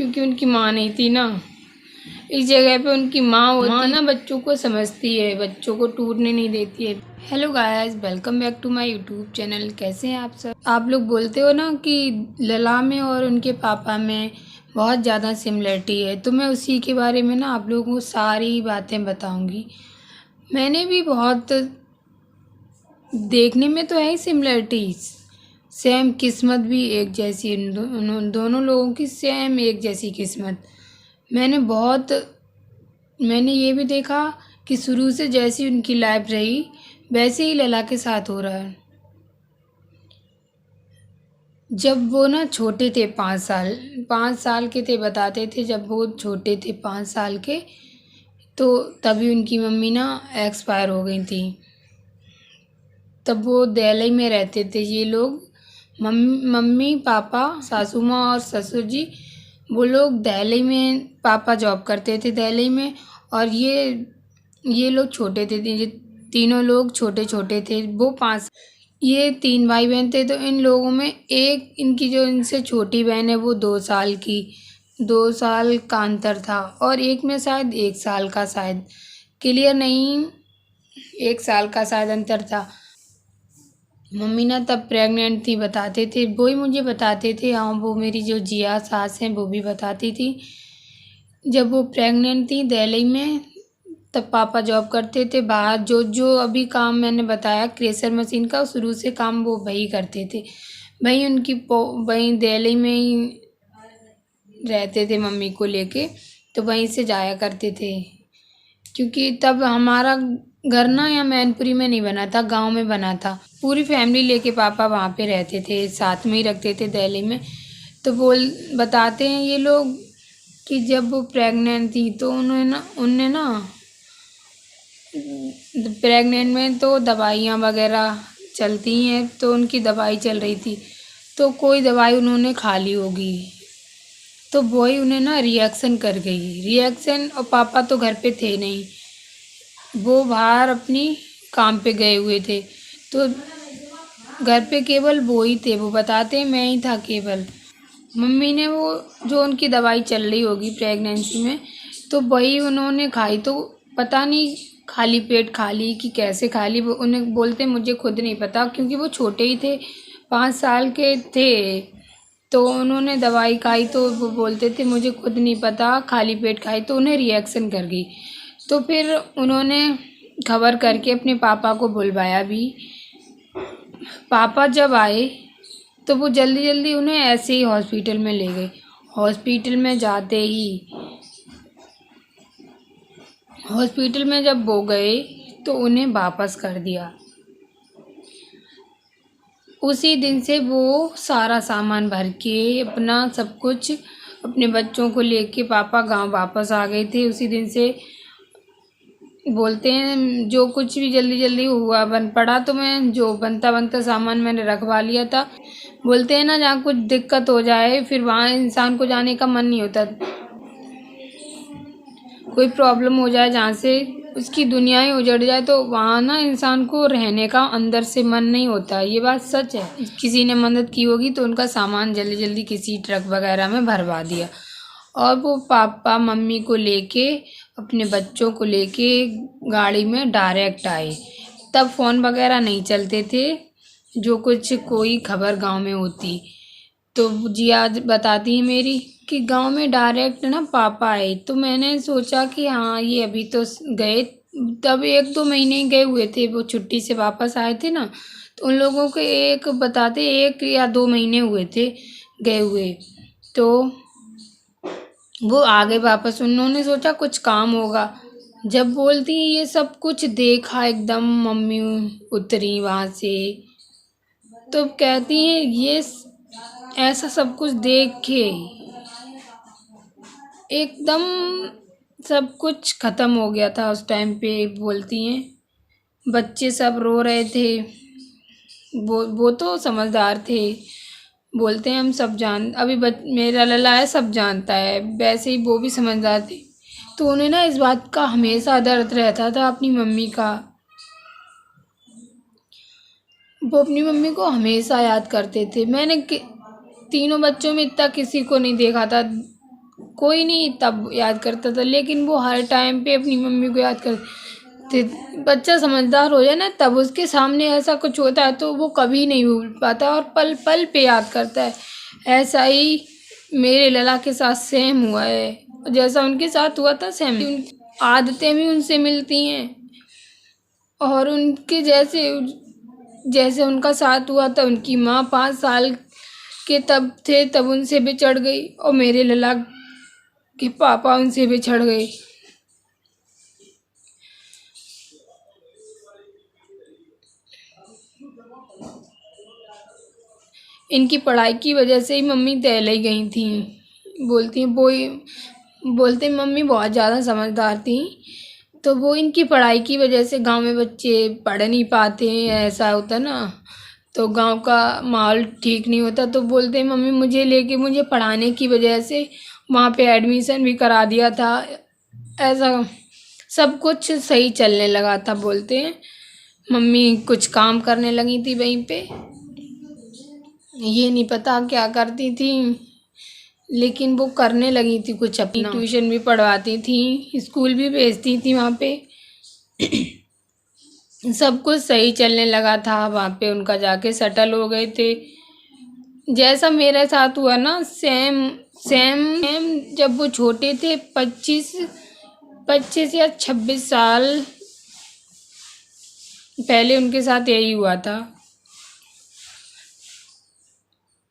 क्योंकि उनकी माँ नहीं थी ना। इस जगह पे उनकी माँ होती, माँ ना बच्चों को समझती है, बच्चों को टूटने नहीं देती है। Hello guys, welcome back to my YouTube channel. कैसे हैं आप सब? आप लोग बोलते हो ना कि लला में और उनके पापा में बहुत ज़्यादा सिमिलरिटी है, तो मैं उसी के बारे में ना आप लोगों को सारी बातें बताऊंगी। मैंने भी बहुत देखने में तो है ही सिमिलरिटीज, सेम किस्मत भी एक जैसी, दोनों लोगों की सेम एक जैसी किस्मत। मैंने ये भी देखा कि शुरू से जैसी उनकी लाइफ रही वैसे ही लला के साथ हो रहा है। जब वो ना छोटे थे, 5 साल के थे, बताते थे जब वो छोटे थे 5 साल के, तो तभी उनकी मम्मी ना एक्सपायर हो गई थी। तब वो दिल्ली में रहते थे ये लोग, मम्मी पापा सासू माँ और ससुर जी। वो लोग दिल्ली में, पापा जॉब करते थे दिल्ली में, और ये लोग छोटे थे, ये तीनों लोग छोटे छोटे थे। ये 3 भाई बहन थे। तो इन लोगों में एक, इनकी जो इनसे छोटी बहन है वो 2 साल की, 2 साल का अंतर था, और एक में शायद 1 साल का, शायद क्लियर नहीं, 1 साल का शायद अंतर था। मम्मी ना तब प्रेग्नेंट थी, बताते थे, वो ही मुझे बताते थे। हाँ, वो मेरी जो जिया सास हैं वो भी बताती थी। जब वो प्रेग्नेंट थी दिल्ली में, तब पापा जॉब करते थे बाहर। जो जो अभी काम मैंने बताया क्रेशर मशीन का, शुरू से काम वो वही करते थे। वहीं दिल्ली में ही रहते थे मम्मी को लेके, तो वहीं से जाया करते थे। क्योंकि तब हमारा घर ना यहाँ मैनपुरी में नहीं बना था, गांव में बना था। पूरी फैमिली लेके पापा वहाँ पे रहते थे, साथ में ही रखते थे दिल्ली में। तो बताते हैं ये लोग कि जब वो प्रेग्नेंट थी तो उनने ना प्रेग्नेंट में तो दवाइयाँ वगैरह चलती हैं, तो उनकी दवाई चल रही थी, तो कोई दवाई उन्होंने खा ली होगी, तो वही उन्हें ना रिएक्शन कर गई, रिएक्शन। और पापा तो घर पे थे नहीं, वो बाहर अपनी काम पे गए हुए थे, तो घर पे केवल वो ही थे। वो बताते हैं मैं ही था केवल। मम्मी ने वो जो उनकी दवाई चल रही होगी प्रेगनेंसी में, तो वही उन्होंने खाई। तो पता नहीं खाली पेट खा ली कि कैसे खा ली, वो उन्हें बोलते मुझे खुद नहीं पता, क्योंकि वो छोटे ही थे, 5 साल के थे। तो उन्होंने दवाई खाई, तो वो बोलते थे मुझे खुद नहीं पता, खाली पेट खाई, तो उन्हें रिएक्शन कर गई। तो फिर उन्होंने खबर करके अपने पापा को बुलवाया भी। पापा जब आए तो वो जल्दी जल्दी उन्हें ऐसे ही हॉस्पिटल में ले गए। हॉस्पिटल में जाते ही, हॉस्पिटल में जब वो गए तो उन्हें वापस कर दिया। उसी दिन से वो सारा सामान भर के, अपना सब कुछ, अपने बच्चों को लेके पापा गांव वापस आ गए थे। उसी दिन से बोलते हैं जो कुछ भी जल्दी जल्दी हुआ बन पड़ा, तो मैं जो बनता सामान मैंने रखवा लिया था। बोलते हैं ना, जहाँ कुछ दिक्कत हो जाए फिर वहाँ इंसान को जाने का मन नहीं होता। कोई प्रॉब्लम हो जाए जहाँ से उसकी दुनिया ही उजड़ जाए, तो वहाँ ना इंसान को रहने का अंदर से मन नहीं होता। ये बात सच है। किसी ने मदद की होगी तो उनका सामान जल्दी जल्दी किसी ट्रक वगैरह में भरवा दिया, और वो पापा मम्मी को लेके, अपने बच्चों को लेके गाड़ी में डायरेक्ट आए। तब फ़ोन वगैरह नहीं चलते थे, जो कुछ कोई खबर गांव में होती। तो जिया बताती है मेरी कि गांव में डायरेक्ट ना पापा आए। तो मैंने सोचा कि हाँ, ये अभी तो गए, तब 1-2 महीने ही गए हुए थे, वो छुट्टी से वापस आए थे ना, तो उन लोगों के 1 या 2 महीने हुए थे गए हुए। तो वो आ गए वापस, उन्होंने सोचा कुछ काम होगा। जब बोलती हैं ये सब कुछ देखा एकदम, मम्मी उतरी वहाँ से, तो कहती हैं ये ऐसा सब कुछ देख के एकदम सब कुछ ख़त्म हो गया था उस टाइम पे। बोलती हैं बच्चे सब रो रहे थे, वो तो समझदार थे। बोलते हैं हम सब अभी मेरा लला है, सब जानता है, वैसे ही वो भी समझदार थे। तो उन्हें ना इस बात का हमेशा दर्द रहता था अपनी मम्मी का। वो अपनी मम्मी को हमेशा याद करते थे। मैंने तीनों बच्चों में इतना किसी को नहीं देखा था कोई नहीं तब याद करता था, लेकिन वो हर टाइम पे अपनी मम्मी को याद करते। बच्चा समझदार हो जाए ना, तब उसके सामने ऐसा कुछ होता है तो वो कभी नहीं भूल पाता और पल पल पे याद करता है। ऐसा ही मेरे लला के साथ सेम हुआ है, जैसा उनके साथ हुआ था सेम। आदतें भी उनसे मिलती हैं और उनके जैसे जैसे उनका साथ हुआ था। उनकी माँ 5 साल के तब थे तब उनसे बिछड़ गई और मेरे लला के पापा उनसे बिछड़ गए। इनकी पढ़ाई की वजह से ही मम्मी दहले गई थी। बोलती वो बोलते मम्मी बहुत ज़्यादा समझदार थी, तो वो इनकी पढ़ाई की वजह से गांव में बच्चे पढ़ नहीं पाते हैं, ऐसा होता ना, तो गांव का माहौल ठीक नहीं होता। तो बोलते मम्मी मुझे लेके मुझे पढ़ाने की वजह से वहाँ पे एडमिशन भी करा दिया था। ऐसा सब कुछ सही चलने लगा था। बोलते हैं मम्मी कुछ काम करने लगी थी वहीं पे, ये नहीं पता क्या करती थी, लेकिन वो करने लगी थी कुछ अपना। ट्यूशन भी पढ़वाती थी, स्कूल भी भेजती थी वहाँ पे। सब कुछ सही चलने लगा था वहाँ पे, उनका जाके सेटल हो गए थे। जैसा मेरे साथ हुआ ना सेम सेम सेम, जब वो छोटे थे 25 या 26 साल पहले उनके साथ यही हुआ था।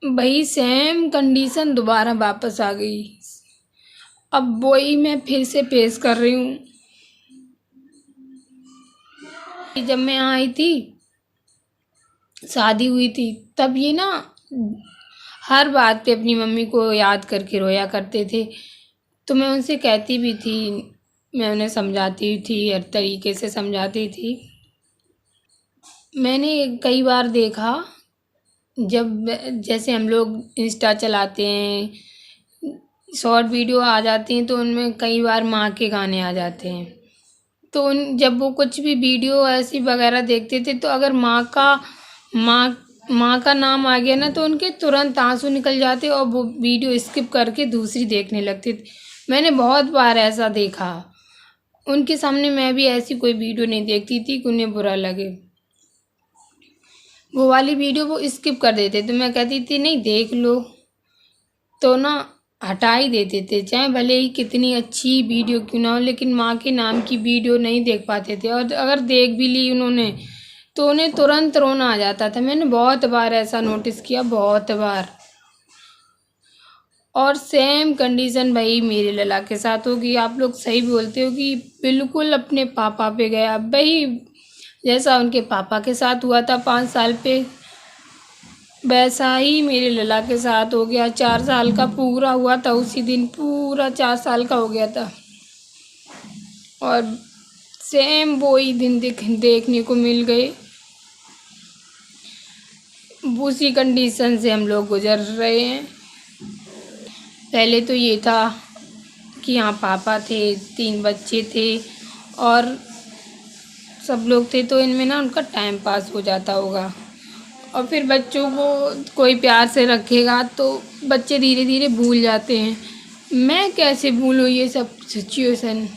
वही सेम कंडीशन दोबारा वापस आ गई। अब वही मैं फिर से फेस कर रही हूँ। जब मैं यहाँ आई थी, शादी हुई थी, तब ये ना हर बात पे अपनी मम्मी को याद करके रोया करते थे। तो मैं उनसे कहती भी थी, मैं उन्हें समझाती थी, हर तरीके से समझाती थी। मैंने कई बार देखा, जब जैसे हम लोग इंस्टा चलाते हैं, शॉर्ट वीडियो आ जाती हैं, तो उनमें कई बार माँ के गाने आ जाते हैं। तो उन जब वो कुछ भी वीडियो ऐसी वगैरह देखते थे, तो अगर माँ का नाम आ गया ना, तो उनके तुरंत आंसू निकल जाते और वो वीडियो स्किप करके दूसरी देखने लगते थे। मैंने बहुत बार ऐसा देखा। उनके सामने मैं भी ऐसी कोई वीडियो नहीं देखती थी कि उन्हें बुरा लगे। वो वाली वीडियो वो स्किप कर देते, तो मैं कहती थी नहीं देख लो, तो ना हटा ही देते थे, चाहे भले ही कितनी अच्छी वीडियो क्यों ना हो, लेकिन माँ के नाम की वीडियो नहीं देख पाते थे। और अगर देख भी ली उन्होंने, तो उन्हें तुरंत रोना आ जाता था। मैंने बहुत बार ऐसा नोटिस किया, बहुत बार। और सेम कंडीशन भाई मेरे लला के साथ होगी। आप लोग सही बोलते हो कि बिल्कुल अपने पापा पे गया भाई, जैसा उनके पापा के साथ हुआ था 5 साल पे, वैसा ही मेरे लला के साथ हो गया। 4 साल का पूरा हुआ था उसी दिन, पूरा 4 साल का हो गया था। और सेम वो ही दिन देखने को मिल गए। उसी कंडीशन से हम लोग गुजर रहे हैं। पहले तो ये था कि यहाँ पापा थे, 3 बच्चे थे और सब लोग थे, तो इनमें ना उनका टाइम पास हो जाता होगा। और फिर बच्चों को कोई प्यार से रखेगा तो बच्चे धीरे धीरे भूल जाते हैं। मैं कैसे भूलूँ ये सब सिचुएशन?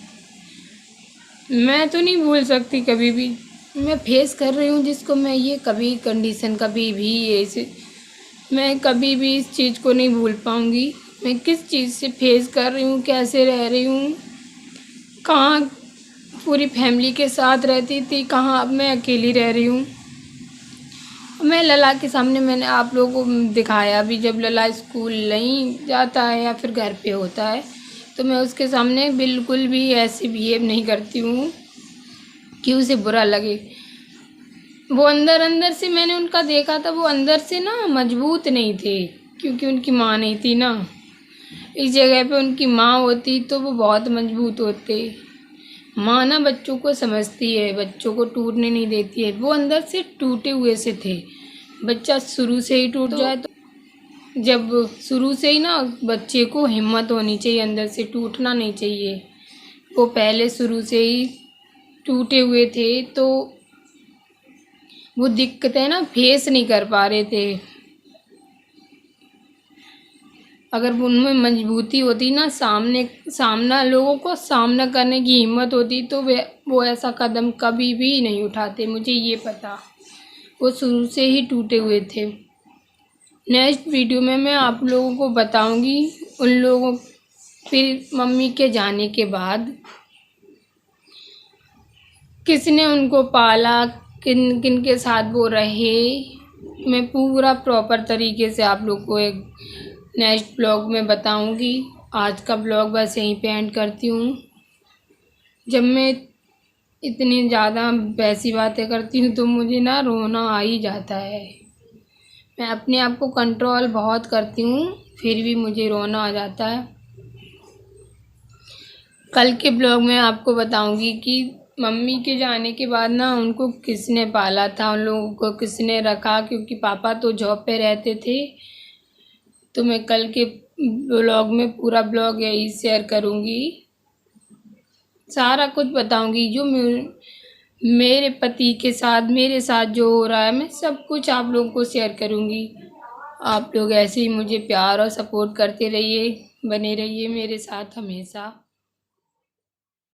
मैं तो नहीं भूल सकती कभी भी। मैं फेस कर रही हूँ जिसको, मैं ये कभी कंडीशन कभी भी ऐसे मैं कभी भी इस चीज़ को नहीं भूल पाऊँगी। मैं किस चीज़ से फेस कर रही हूँ, कैसे रह रही हूँ, कहाँ पूरी फैमिली के साथ रहती थी, कहाँ अब मैं अकेली रह रही हूँ। मैं लला के सामने मैंने आप लोगों को दिखाया भी, जब लला स्कूल नहीं जाता है या फिर घर पे होता है, तो मैं उसके सामने बिल्कुल भी ऐसे बिहेव नहीं करती हूँ कि उसे बुरा लगे। वो अंदर अंदर से मैंने उनका देखा था, वो अंदर से ना मजबूत नहीं थे, क्योंकि उनकी माँ नहीं थी ना। इस जगह पे उनकी माँ होती तो वो बहुत मजबूत होते। माँ ना बच्चों को समझती है, बच्चों को टूटने नहीं देती है। वो अंदर से टूटे हुए से थे। बच्चा शुरू से ही टूट जाए तो, जब शुरू से ही ना बच्चे को हिम्मत होनी चाहिए, अंदर से टूटना नहीं चाहिए। वो पहले शुरू से ही टूटे हुए थे, तो वो दिक्कतें ना फेस नहीं कर पा रहे थे। अगर उनमें मजबूती होती ना, सामना लोगों को सामना करने की हिम्मत होती, तो वो ऐसा कदम कभी भी नहीं उठाते। मुझे ये पता, वो शुरू से ही टूटे हुए थे। नेक्स्ट वीडियो में मैं आप लोगों को बताऊंगी उन लोगों, फिर मम्मी के जाने के बाद किसने उनको पाला, किन किन के साथ वो रहे। मैं पूरा प्रॉपर तरीके से आप लोग को एक नेक्स्ट ब्लॉग में बताऊंगी। आज का ब्लॉग बस यहीं पे एंड करती हूँ। जब मैं इतनी ज़्यादा वैसी बातें करती हूँ तो मुझे ना रोना आ ही जाता है। मैं अपने आप को कंट्रोल बहुत करती हूँ, फिर भी मुझे रोना आ जाता है। कल के ब्लॉग में आपको बताऊंगी कि मम्मी के जाने के बाद ना उनको किसने पाला था, उन लोगों को किसने रखा, क्योंकि पापा तो जॉब पे रहते थे। तो मैं कल के ब्लॉग में पूरा ब्लॉग यही शेयर करूंगी, सारा कुछ बताऊंगी। जो मेरे पति के साथ मेरे साथ जो हो रहा है, मैं सब कुछ आप लोगों को शेयर करूंगी। आप लोग ऐसे ही मुझे प्यार और सपोर्ट करते रहिए, बने रहिए मेरे साथ हमेशा।